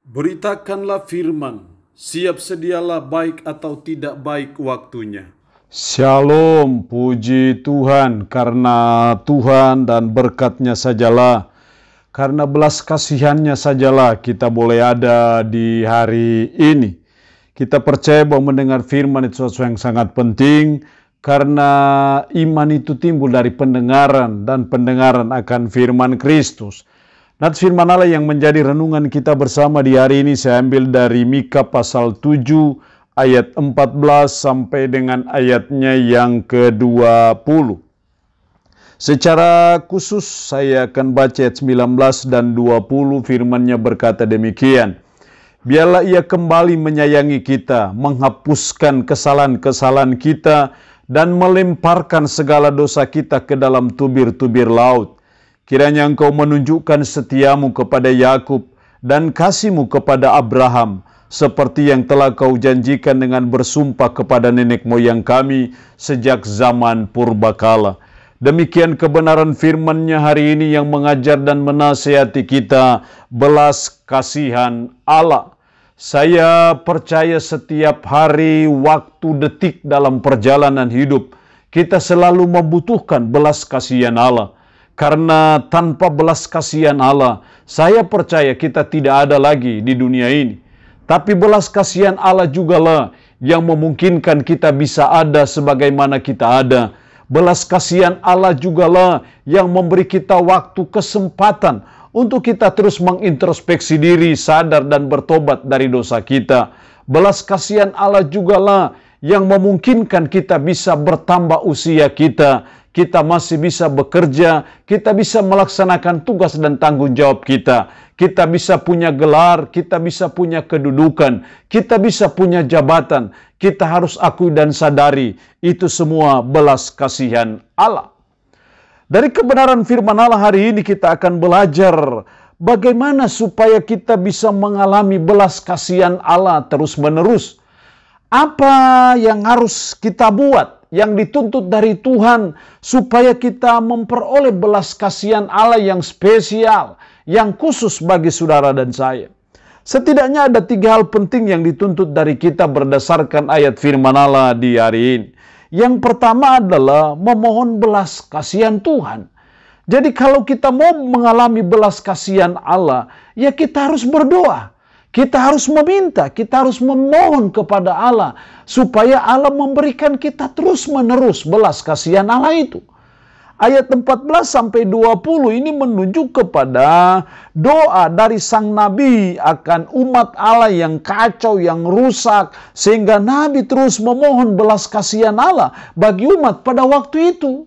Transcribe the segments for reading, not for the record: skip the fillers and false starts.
Beritakanlah firman, siap sedialah baik atau tidak baik waktunya. Shalom, puji Tuhan, karena Tuhan dan berkat-Nya sajalah, karena belas kasihan-Nya sajalah kita boleh ada di hari ini. Kita percaya bahwa mendengar firman itu sesuatu yang sangat penting, karena iman itu timbul dari pendengaran, dan pendengaran akan firman Kristus. Nats firman Allah yang menjadi renungan kita bersama di hari ini saya ambil dari Mika pasal 7 ayat 14 sampai dengan ayatnya yang ke-20. Secara khusus saya akan baca ayat 19 dan 20, firman-Nya berkata demikian. Biarlah Ia kembali menyayangi kita, menghapuskan kesalahan-kesalahan kita, dan melemparkan segala dosa kita ke dalam tubir-tubir laut. Kiranya Engkau menunjukkan setiamu kepada Yakub dan kasih-Mu kepada Abraham, seperti yang telah Kau janjikan dengan bersumpah kepada nenek moyang kami sejak zaman purbakala. Demikian kebenaran firman-Nya hari ini yang mengajar dan menasihati kita, belas kasihan Allah. Saya percaya setiap hari, waktu, detik dalam perjalanan hidup, kita selalu membutuhkan belas kasihan Allah. Karena tanpa belas kasihan Allah, saya percaya kita tidak ada lagi di dunia ini. Tapi belas kasihan Allah jugalah yang memungkinkan kita bisa ada sebagaimana kita ada. Belas kasihan Allah jugalah yang memberi kita waktu, kesempatan untuk kita terus mengintrospeksi diri, sadar dan bertobat dari dosa kita. Belas kasihan Allah jugalah yang memungkinkan kita bisa bertambah usia kita. Kita masih bisa bekerja, kita bisa melaksanakan tugas dan tanggung jawab kita. Kita bisa punya gelar, kita bisa punya kedudukan, kita bisa punya jabatan. Kita harus akui dan sadari, itu semua belas kasihan Allah. Dari kebenaran firman Allah hari ini kita akan belajar bagaimana supaya kita bisa mengalami belas kasihan Allah terus-menerus. Apa yang harus kita buat, yang dituntut dari Tuhan supaya kita memperoleh belas kasihan Allah yang spesial, yang khusus bagi saudara dan saya. Setidaknya ada 3 hal penting yang dituntut dari kita berdasarkan ayat firman Allah di hari ini. Yang pertama adalah memohon belas kasihan Tuhan. Jadi kalau kita mau mengalami belas kasihan Allah, ya kita harus berdoa. Kita harus meminta, kita harus memohon kepada Allah supaya Allah memberikan kita terus-menerus belas kasihan Allah itu. Ayat 14 sampai 20 ini menunjuk kepada doa dari sang nabi akan umat Allah yang kacau, yang rusak, sehingga nabi terus memohon belas kasihan Allah bagi umat pada waktu itu.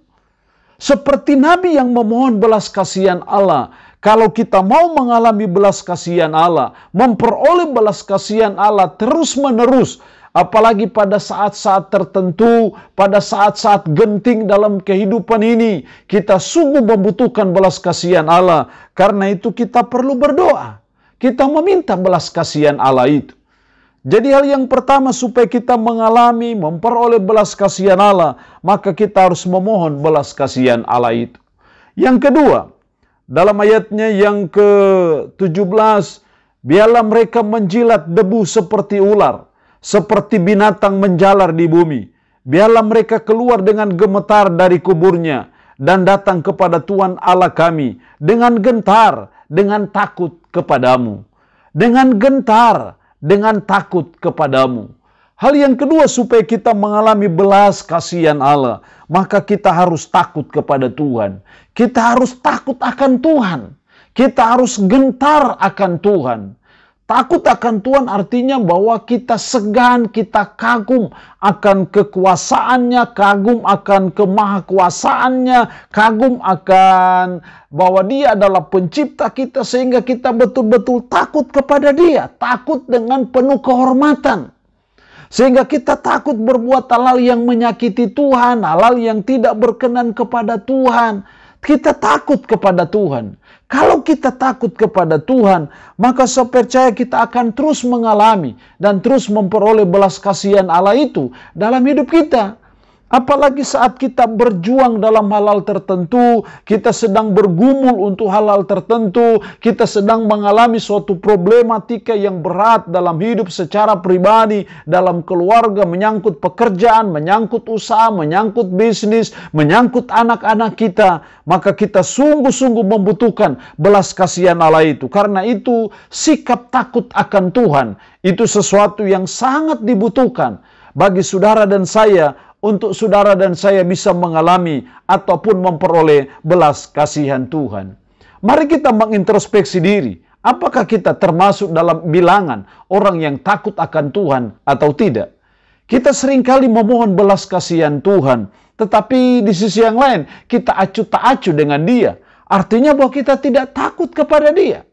Seperti nabi yang memohon belas kasihan Allah, kalau kita mau mengalami belas kasihan Allah, memperoleh belas kasihan Allah terus-menerus, apalagi pada saat-saat tertentu, pada saat-saat genting dalam kehidupan ini, kita sungguh membutuhkan belas kasihan Allah. Karena itu kita perlu berdoa. Kita meminta belas kasihan Allah itu. Jadi hal yang pertama supaya kita mengalami, memperoleh belas kasihan Allah, maka kita harus memohon belas kasihan Allah itu. Yang kedua, dalam ayatnya yang ke-17, biarlah mereka menjilat debu seperti ular, seperti binatang menjalar di bumi. Biarlah mereka keluar dengan gemetar dari kuburnya, dan datang kepada Tuhan Allah kami, dengan gentar, dengan takut kepadamu. Dengan gentar, dengan takut kepadamu. Hal yang kedua supaya kita mengalami belas kasihan Allah, maka kita harus takut kepada Tuhan. Kita harus takut akan Tuhan. Kita harus gentar akan Tuhan. Takut akan Tuhan artinya bahwa kita segan, kita kagum akan kekuasaannya, kagum akan kemahakuasaannya, kagum akan bahwa Dia adalah pencipta kita, sehingga kita betul-betul takut kepada Dia, takut dengan penuh kehormatan. Sehingga kita takut berbuat hal-hal yang menyakiti Tuhan, hal-hal yang tidak berkenan kepada Tuhan. Kita takut kepada Tuhan. Kalau kita takut kepada Tuhan, maka saya percaya kita akan terus mengalami dan terus memperoleh belas kasihan Allah itu dalam hidup kita. Apalagi saat kita berjuang dalam hal-hal tertentu, kita sedang bergumul untuk hal-hal tertentu, kita sedang mengalami suatu problematika yang berat dalam hidup secara pribadi, dalam keluarga, menyangkut pekerjaan, menyangkut usaha, menyangkut bisnis, menyangkut anak-anak kita, maka kita sungguh-sungguh membutuhkan belas kasihan Allah itu. Karena itu, sikap takut akan Tuhan, itu sesuatu yang sangat dibutuhkan bagi saudara dan saya, untuk saudara dan saya bisa mengalami ataupun memperoleh belas kasihan Tuhan. Mari kita mengintrospeksi diri. Apakah kita termasuk dalam bilangan orang yang takut akan Tuhan atau tidak? Kita seringkali memohon belas kasihan Tuhan, tetapi di sisi yang lain kita acuh tak acuh dengan Dia. Artinya bahwa kita tidak takut kepada Dia.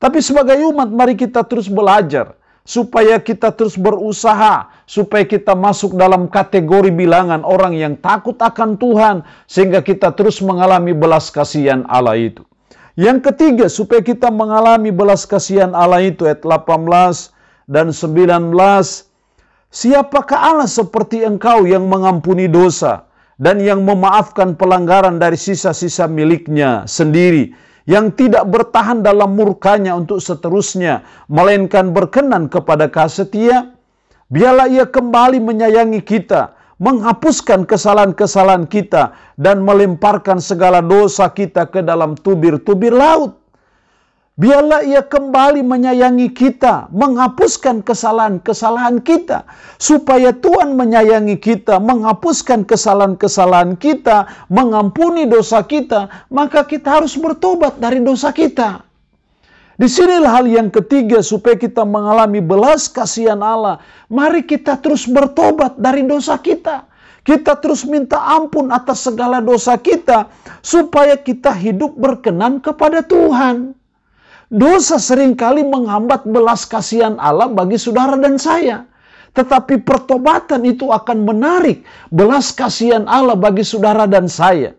Tapi sebagai umat, mari kita terus belajar supaya kita terus berusaha, supaya kita masuk dalam kategori bilangan orang yang takut akan Tuhan, sehingga kita terus mengalami belas kasihan Allah itu. Yang ketiga, supaya kita mengalami belas kasihan Allah itu, ayat 18 dan 19. Siapakah Allah seperti engkau yang mengampuni dosa dan yang memaafkan pelanggaran dari sisa-sisa miliknya sendiri, yang tidak bertahan dalam murkanya untuk seterusnya, melainkan berkenan kepada kasih setia? Biarlah Ia kembali menyayangi kita, menghapuskan kesalahan-kesalahan kita, dan melemparkan segala dosa kita ke dalam tubir-tubir laut. Biarlah Ia kembali menyayangi kita, menghapuskan kesalahan-kesalahan kita, supaya Tuhan menyayangi kita, menghapuskan kesalahan-kesalahan kita, mengampuni dosa kita, maka kita harus bertobat dari dosa kita. Disinilah hal yang ketiga, supaya kita mengalami belas kasihan Allah. Mari kita terus bertobat dari dosa kita. Kita terus minta ampun atas segala dosa kita, supaya kita hidup berkenan kepada Tuhan. Dosa seringkali menghambat belas kasihan Allah bagi saudara dan saya. Tetapi pertobatan itu akan menarik belas kasihan Allah bagi saudara dan saya.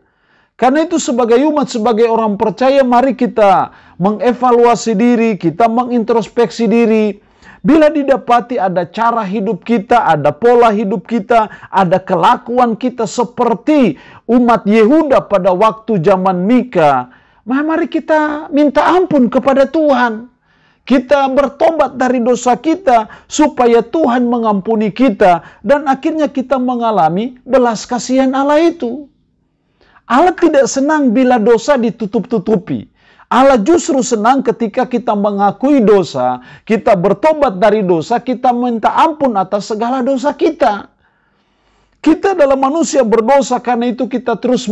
Karena itu sebagai umat, sebagai orang percaya, mari kita mengevaluasi diri, kita mengintrospeksi diri. Bila didapati ada cara hidup kita, ada pola hidup kita, ada kelakuan kita seperti umat Yehuda pada waktu zaman Mika, mari kita minta ampun kepada Tuhan. Kita bertobat dari dosa kita supaya Tuhan mengampuni kita dan akhirnya kita mengalami belas kasihan Allah itu. Allah tidak senang bila dosa ditutup-tutupi. Allah justru senang ketika kita mengakui dosa, kita bertobat dari dosa, kita minta ampun atas segala dosa kita. Kita adalah manusia berdosa, karena itu kita terus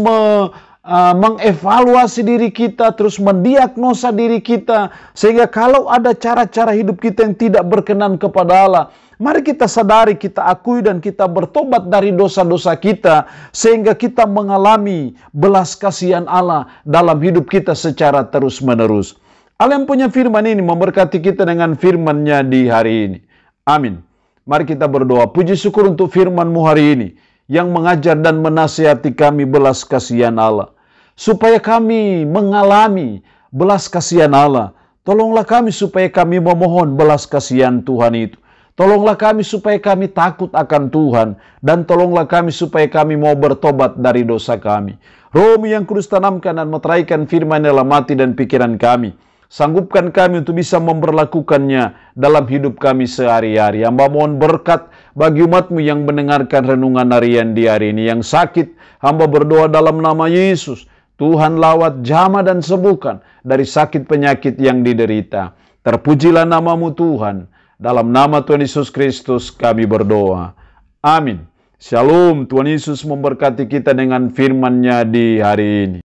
mengevaluasi diri kita, terus mendiagnosa diri kita, sehingga kalau ada cara-cara hidup kita yang tidak berkenan kepada Allah, mari kita sadari, kita akui, dan kita bertobat dari dosa-dosa kita, sehingga kita mengalami belas kasihan Allah dalam hidup kita secara terus-menerus. Allah yang punya firman ini memberkati kita dengan firman-Nya di hari ini. Amin. Mari kita berdoa. Puji syukur untuk firman-Mu hari ini, yang mengajar dan menasihati kami belas kasihan Allah, supaya kami mengalami belas kasihan Allah. Tolonglah kami supaya kami memohon belas kasihan Tuhan itu. Tolonglah kami supaya kami takut akan Tuhan, dan tolonglah kami supaya kami mau bertobat dari dosa kami. Roh-Mu yang kudus, tanamkan dan meteraikan firman dalam hati dan pikiran kami. Sanggupkan kami untuk bisa memberlakukannya dalam hidup kami sehari-hari. Hamba mohon berkat bagi umat-Mu yang mendengarkan renungan harian di hari ini. Yang sakit, hamba berdoa dalam nama Yesus. Tuhan lawat, jamah dan sembuhkan dari sakit penyakit yang diderita. Terpujilah nama-Mu Tuhan. Dalam nama Tuhan Yesus Kristus kami berdoa. Amin. Shalom. Tuhan Yesus memberkati kita dengan firman-Nya di hari ini.